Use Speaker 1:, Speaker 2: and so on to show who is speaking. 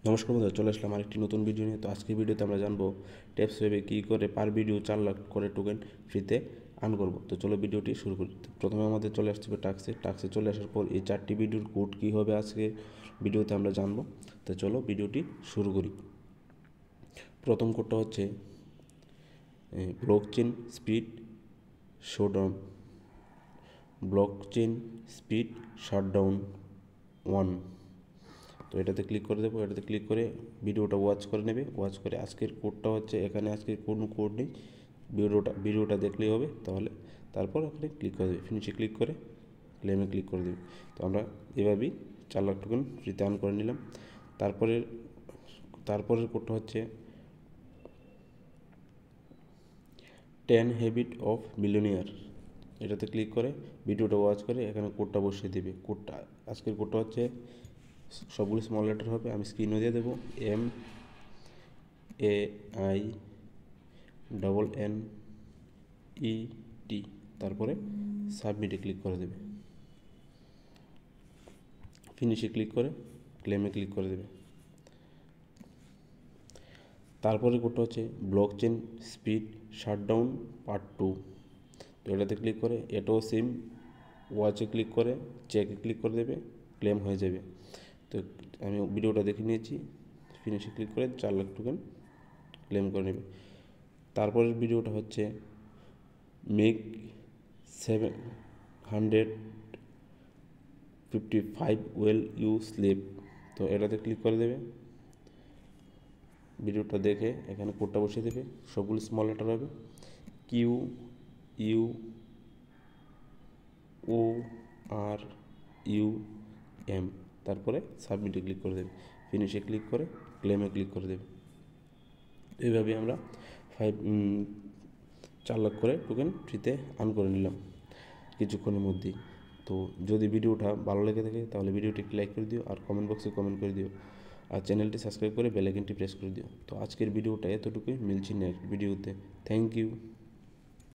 Speaker 1: নমস্কার বন্ধুরা, চলে আসলাম আরেকটি নতুন ভিডিও নিয়ে। তো আজকের ভিডিওতে আমরা জানবো ট্যাপস ওয়েবে কী করে পার ভিডিও 4 লাখ করে টোকেন ফ্রিতে আর্ন করবো। তো চলো ভিডিওটি শুরু করি। তো প্রথমে আমাদের চলে আসতে হবে টাক্সে চলে আসার পর এই 4টি ভিডিওর কোড কী হবে আজকে ভিডিওতে আমরা জানবো। তো চলো ভিডিওটি শুরু করি। প্রথম কোডটা হচ্ছে blockchain speed showdown, blockchain speed shutdown 1। তো এটাতে ক্লিক করে দেবো। এটাতে ক্লিক করে ভিডিওটা ওয়াচ করে নেবে। ওয়াচ করে আজকের কোডটা হচ্ছে, এখানে আজকের কোনো কোড নেই, ভিডিওটা দেখলেই হবে। তারপর এখানে ক্লিক করে দেবে, ফিনিশে ক্লিক করে ক্লেমে ক্লিক করে দেবে। তো আমরা এভাবেই 4 লাখ টোকেন ফ্রিতে আর্ন করে নিলাম। তারপরের কোডটা হচ্ছে 10 হ্যাবিট অফ মিলিয়নিয়ার। এটাতে ক্লিক করে ভিডিওটা ওয়াচ করে এখানে কোডটা বসিয়ে দেবে। আজকের কোডটা হচ্ছে, সবগুলো স্মল লেটার হবে, আমি স্ক্রিনও দিয়ে দেবো। MAINNET, তারপরে সাবমিটে ক্লিক করে দেবে, ফিনিশে ক্লিক করে ক্লেমে ক্লিক করে দেবে। তারপরে কোডটা হচ্ছে ব্লকচেন স্পিড শাটডাউন পার্ট 2। তো এটাতে ক্লিক করে এটো সিম ওয়াচে ক্লিক করে চেকে ক্লিক করে দেবে, ক্লেম হয়ে যাবে। তো আমি ভিডিওটা দেখে নিয়েছি, ফিনিশে ক্লিক করে 4 লাখ টোকেন ক্লেম করে নেবে। তারপরের ভিডিওটা হচ্ছে মেক 755 ওয়েল ইউ স্লিপ। তো এটাতে ক্লিক করে দেবে, ভিডিওটা দেখে এখানে কোডটা বসিয়ে দেবে, সবগুলো স্মল লেটার হবে, QUORUM, তারপরে সাবমিটে ক্লিক করে দেবে, ফিনিশে ক্লিক করে ক্লেমে ক্লিক করে দেবে। এইভাবে আমরা 4 লাখ করে টোকেন ফ্রিতে আর্ন করে নিলাম কিছুক্ষণের মধ্যেই। তো যদি ভিডিওটা ভালো লেগে থাকে তাহলে ভিডিওটি একটি লাইক করে দিও, আর কমেন্ট বক্সে কমেন্ট করে দিও, আর চ্যানেলটি সাবস্ক্রাইব করে বেল আইকনটি প্রেস করে দিও। তো আজকের ভিডিওটা এতটুকুই, মিলছি নেক্সট ভিডিওতে। Thank you.